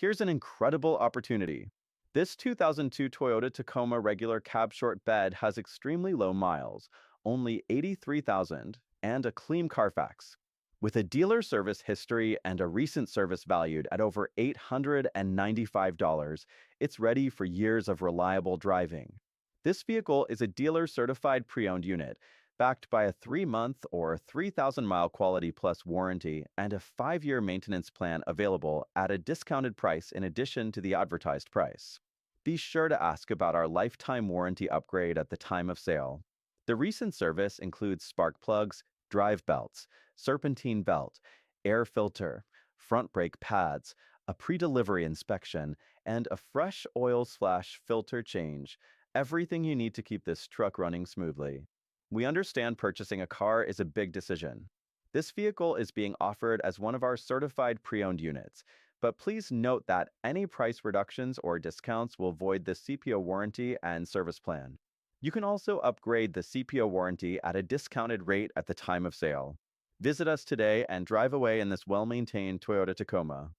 Here's an incredible opportunity. This 2002 Toyota Tacoma regular cab short bed has extremely low miles, only 83,000, and a clean Carfax. With a dealer service history and a recent service valued at over $895, it's ready for years of reliable driving. This vehicle is a dealer certified pre-owned unit, backed by a 3-month or 3,000-mile quality plus warranty and a 5-year maintenance plan available at a discounted price in addition to the advertised price. Be sure to ask about our lifetime warranty upgrade at the time of sale. The recent service includes spark plugs, drive belts, serpentine belt, air filter, front brake pads, a pre-delivery inspection, and a fresh oil/filter change. Everything you need to keep this truck running smoothly. We understand purchasing a car is a big decision. This vehicle is being offered as one of our certified pre-owned units, but please note that any price reductions or discounts will void the CPO warranty and service plan. You can also upgrade the CPO warranty at a discounted rate at the time of sale. Visit us today and drive away in this well-maintained Toyota Tacoma.